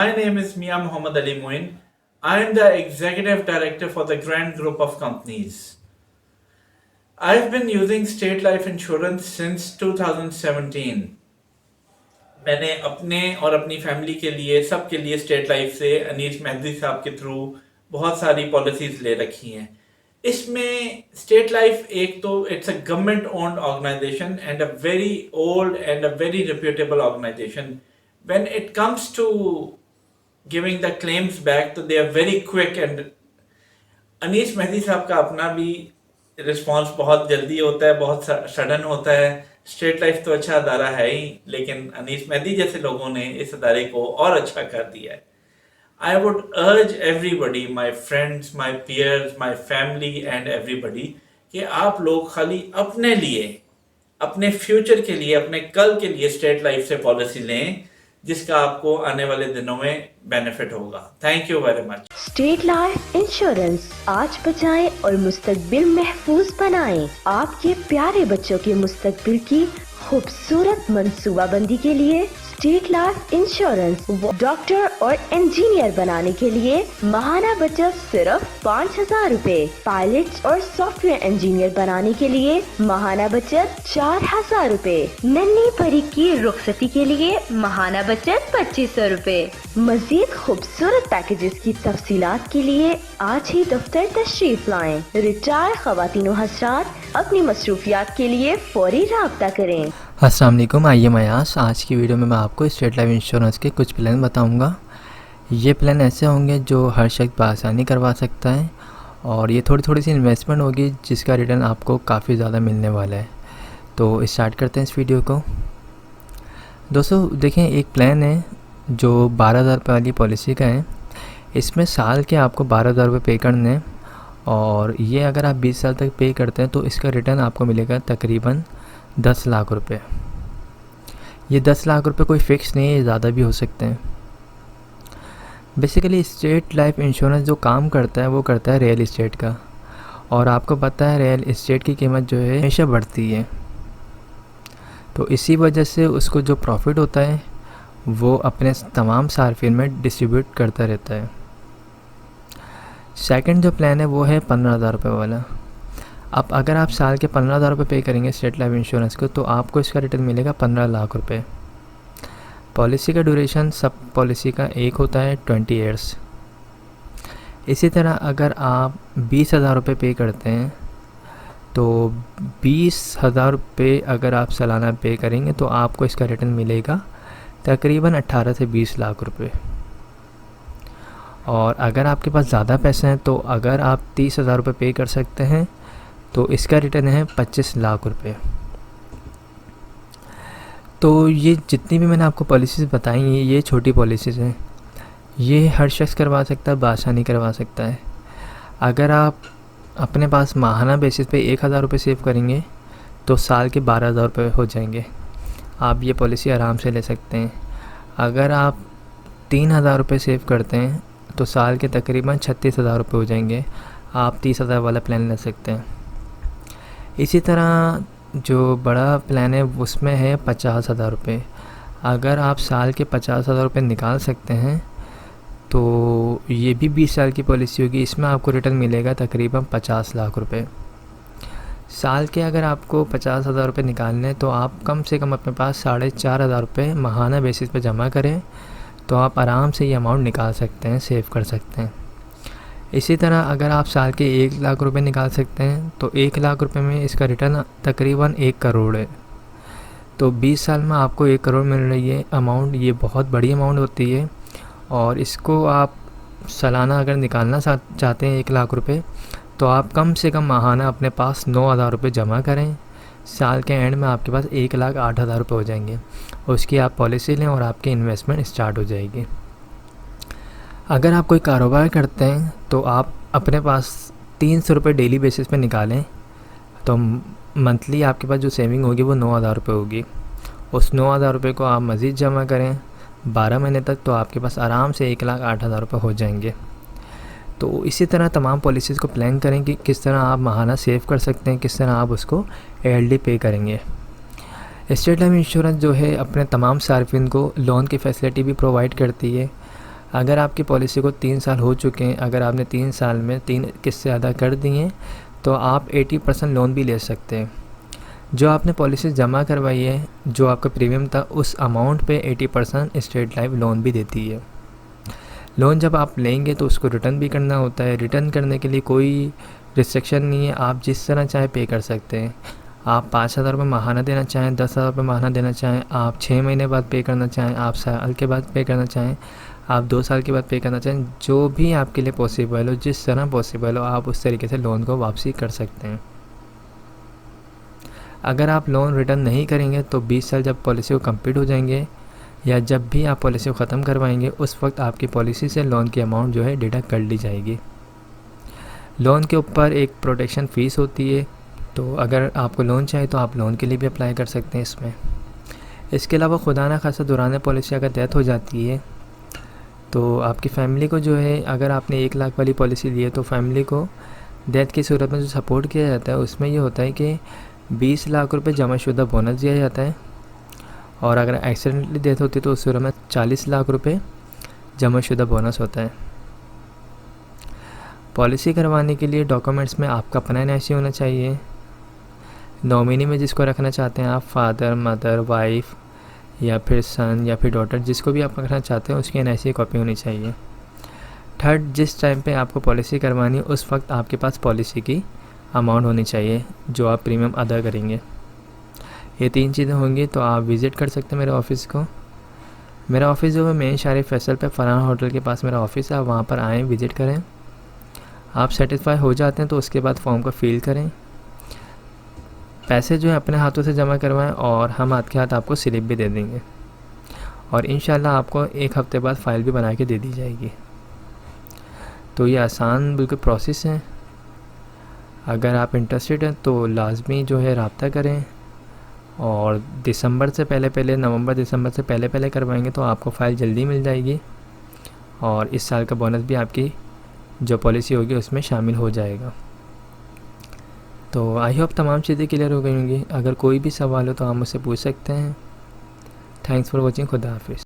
My name is Mia Muhammad Ali Moin. I am the Executive Director for the Grand Group of Companies. I've been using State Life Insurance since 2017. मैंने अपने और अपनी family के लिए सबके लिए state life से अनीस मेहदी साहब के थ्रू बहुत सारी पॉलिसीज ले रखी हैं। इसमें स्टेट लाइफ एक तो it's a government owned organisation and a very old and a very reputable organisation. When it comes to giving the claims back तो they are very quick and Anees Mehdi साहब का अपना भी रिस्पांस बहुत जल्दी होता है, बहुत सडन होता है। स्टेट लाइफ तो अच्छा अदारा है ही, लेकिन अनीस मेहदी जैसे लोगों ने इस अदारे को और अच्छा कर दिया है। आई वुड अर्ज everybody, my friends, my piers, my family and everybody कि आप लोग खाली अपने लिए, अपने फ्यूचर के लिए, अपने कल के लिए स्टेट लाइफ से पॉलिसी लें, जिसका आपको आने वाले दिनों में बेनिफिट होगा। Thank you very much. State life insurance, आज बचाएं और मुस्तकबिल महफूज बनाएं। आपके प्यारे बच्चों के मुस्तकबिल की खूबसूरत मंसूबाबंदी के लिए स्टेट लाइफ इंश्योरेंस डॉक्टर और इंजीनियर बनाने के लिए माहाना बचत सिर्फ 5,000 रूपए। पायलट और सॉफ्टवेयर इंजीनियर बनाने के लिए माहाना बचत 4,000 रूपए। नन्ही परी की रुखसती के लिए माहाना बचत 2,500 रूपए। मजीद खूबसूरत पैकेजेस की तफसीलात के लिए आज ही दफ्तर तशरीफ लाएं। रिटायर ख़वातीन हज़रात अपनी मसरूफियात के लिए फौरी राब्ता करें। अस्सलाम वालेकुम। आइए मयास, आज की वीडियो में मैं आपको स्टेट लाइफ इंश्योरेंस के कुछ प्लान बताऊंगा। ये प्लान ऐसे होंगे जो हर शख्स बआसानी करवा सकता है और ये थोड़ी सी इन्वेस्टमेंट होगी जिसका रिटर्न आपको काफ़ी ज़्यादा मिलने वाला है। तो स्टार्ट करते हैं इस वीडियो को। दोस्तों देखें, एक प्लान है जो 12,000 रुपये वाली पॉलिसी का है। इसमें साल के आपको 12,000 रुपये पे करने हैं और ये अगर आप 20 साल तक पे करते हैं तो इसका रिटर्न आपको मिलेगा तकरीबन 10 लाख रुपए। ये 10 लाख रुपए कोई फ़िक्स नहीं है, ये ज़्यादा भी हो सकते हैं। बेसिकली स्टेट लाइफ इंश्योरेंस जो काम करता है वो करता है रियल इस्टेट का, और आपको पता है रियल इस्टेट की कीमत जो है हमेशा बढ़ती है। तो इसी वजह से उसको जो प्रॉफिट होता है वो अपने तमाम सार्फिन में डिस्ट्रीब्यूट करता रहता है। सेकंड जो प्लान है वो है 15,000 रुपये वाला। अब अगर आप साल के 15,000 रुपये पे करेंगे स्टेट लाइफ इंश्योरेंस को तो आपको इसका रिटर्न मिलेगा 15 लाख रुपए। पॉलिसी का ड्यूरेशन सब पॉलिसी का एक होता है 20 ईयर्स। इसी तरह अगर आप 20,000 रुपये पे करते हैं तो 20,000 रुपये अगर आप सालाना पे करेंगे तो आपको इसका रिटर्न मिलेगा तकरीबन 18 से 20 लाख रुपए। और अगर आपके पास ज़्यादा पैसे हैं तो अगर आप 30,000 रुपये पे कर सकते हैं तो इसका रिटर्न है 25 लाख रुपए। तो ये जितनी भी मैंने आपको पॉलिसीज़ बताई हैं ये छोटी पॉलिसीज़ हैं, ये हर शख्स करवा सकता है, बआसानी करवा सकता है। अगर आप अपने पास माहाना बेसिस पे 1,000 रुपये सेव करेंगे तो साल के 12,000 रुपये हो जाएंगे। आप ये पॉलिसी आराम से ले सकते हैं। अगर आप 3,000 रुपये सेव करते हैं तो साल के तकरीबन 36,000 रुपये हो जाएंगे। आप 30,000 वाला प्लान ले सकते हैं। इसी तरह जो बड़ा प्लान है उसमें है 50,000 रुपये। अगर आप साल के 50,000 रुपये निकाल सकते हैं तो ये भी 20 साल की पॉलिसी होगी। इसमें आपको रिटर्न मिलेगा तकरीबन 50 लाख रुपए। साल के अगर आपको 50,000 रुपये निकालने हैं तो आप कम से कम अपने पास 4,500 रुपये माहाना बेसिस पे जमा करें तो आप आराम से ये अमाउंट निकाल सकते हैं, सेव कर सकते हैं। इसी तरह अगर आप साल के 1 लाख रुपए निकाल सकते हैं तो 1 लाख रुपए में इसका रिटर्न तकरीबन 1 करोड़ है। तो 20 साल में आपको 1 करोड़ मिल रही है अमाउंट। ये बहुत बड़ी अमाउंट होती है और इसको आप सालाना अगर निकालना चाहते हैं 1 लाख रुपए तो आप कम से कम माहाना अपने पास 9,000 रुपये जमा करें। साल के एंड में आपके पास 1,08,000 रुपये हो जाएंगे। उसकी आप पॉलिसी लें और आपकी इन्वेस्टमेंट स्टार्ट हो जाएगी। अगर आप कोई कारोबार करते हैं तो आप अपने पास 300 रुपये डेली बेसिस पे निकालें तो मंथली आपके पास जो सेविंग होगी वो 9,000 रुपये होगी। उस 9,000 रुपये को आप मज़ीद जमा करें 12 महीने तक तो आपके पास आराम से 1,08,000 रुपये हो जाएंगे। तो इसी तरह तमाम पॉलिसीज़ को प्लान करें कि किस तरह आप माहाना सेव कर सकते हैं, किस तरह आप उसको ALD पे करेंगे। स्टेट लाइफ इंश्योरेंस जो है अपने तमाम सार्फिन को लोन की फैसिलिटी भी प्रोवाइड करती है। अगर आपकी पॉलिसी को 3 साल हो चुके हैं, अगर आपने 3 साल में 3 किस्तें अदा कर दी हैं, तो आप 80% लोन भी ले सकते हैं। जो आपने पॉलिसी जमा करवाई है, जो आपका प्रीमियम था, उस अमाउंट पे 80% स्टेट लाइफ लोन भी देती है। लोन जब आप लेंगे तो उसको रिटर्न भी करना होता है। रिटर्न करने के लिए कोई रिस्ट्रिक्शन नहीं है, आप जिस तरह चाहे पे कर सकते हैं। आप 5,000 रुपये माहाना देना चाहें, 10,000 रुपये माहाना देना चाहें, आप 6 महीने बाद पे करना चाहें, आप साल के बाद पे करना चाहें, आप 2 साल के बाद पे करना चाहें, जो भी आपके लिए पॉसिबल हो, जिस तरह पॉसिबल हो, आप उस तरीके से लोन को वापसी कर सकते हैं। अगर आप लोन रिटर्न नहीं करेंगे तो 20 साल जब पॉलिसी को कंप्लीट हो जाएंगे या जब भी आप पॉलिसी को ख़त्म करवाएंगे, उस वक्त आपकी पॉलिसी से लोन की अमाउंट जो है डिडक्ट कर ली जाएगी। लोन के ऊपर एक प्रोटेक्शन फ़ीस होती है, तो अगर आपको लोन चाहिए तो आप लोन के लिए भी अप्लाई कर सकते हैं इसमें। इसके अलावा खुदा ना खासा दौरान पॉलिसी अगर डेथ हो जाती है तो आपकी फ़ैमिली को जो है, अगर आपने 1 लाख वाली पॉलिसी ली है तो फैमिली को डेथ की सूरत में जो सपोर्ट किया जाता है उसमें ये होता है कि 20 लाख रुपए जमाशुदा बोनस दिया जाता है, और अगर एक्सीडेंटली डेथ होती है तो उस सूरत में 40 लाख रुपए जमाशुदा बोनस होता है। पॉलिसी करवाने के लिए डॉक्यूमेंट्स में आपका अपना NIC होना चाहिए। नॉमिनी में जिसको रखना चाहते हैं आप, फादर, मदर, वाइफ या फिर सन या फिर डॉटर, जिसको भी आप रखना चाहते हैं उसकी NIC कॉपी होनी चाहिए। थर्ड, जिस टाइम पे आपको पॉलिसी करवानी है उस वक्त आपके पास पॉलिसी की अमाउंट होनी चाहिए जो आप प्रीमियम अदा करेंगे। ये 3 चीज़ें होंगी तो आप विज़िट कर सकते हैं मेरे ऑफ़िस को। मेरा ऑफ़िस जो है मेन शारिफ फैसल पे फरहान होटल के पास मेरा ऑफ़िस है, आप वहाँ पर आएँ, विज़िट करें। आप सेटिस्फाई हो जाते हैं तो उसके बाद फॉर्म को फिल करें, पैसे जो है अपने हाथों से जमा करवाएं और हम हाथ के हाथ आपको स्लिप भी दे देंगे, और इंशाल्लाह आपको 1 हफ़्ते बाद फ़ाइल भी बना के दे दी जाएगी। तो ये आसान बिल्कुल प्रोसेस है। अगर आप इंटरेस्टेड हैं तो लाजमी जो है रब्ता करें, और दिसंबर से पहले नवंबर दिसंबर से पहले करवाएंगे तो आपको फ़ाइल जल्दी मिल जाएगी, और इस साल का बोनस भी आपकी जो पॉलिसी होगी उसमें शामिल हो जाएगा। तो आई होप तमाम चीज़ें क्लियर हो गई होंगी। अगर कोई भी सवाल हो तो आप मुझसे पूछ सकते हैं। Thanks for watching. खुदा हाफिज़।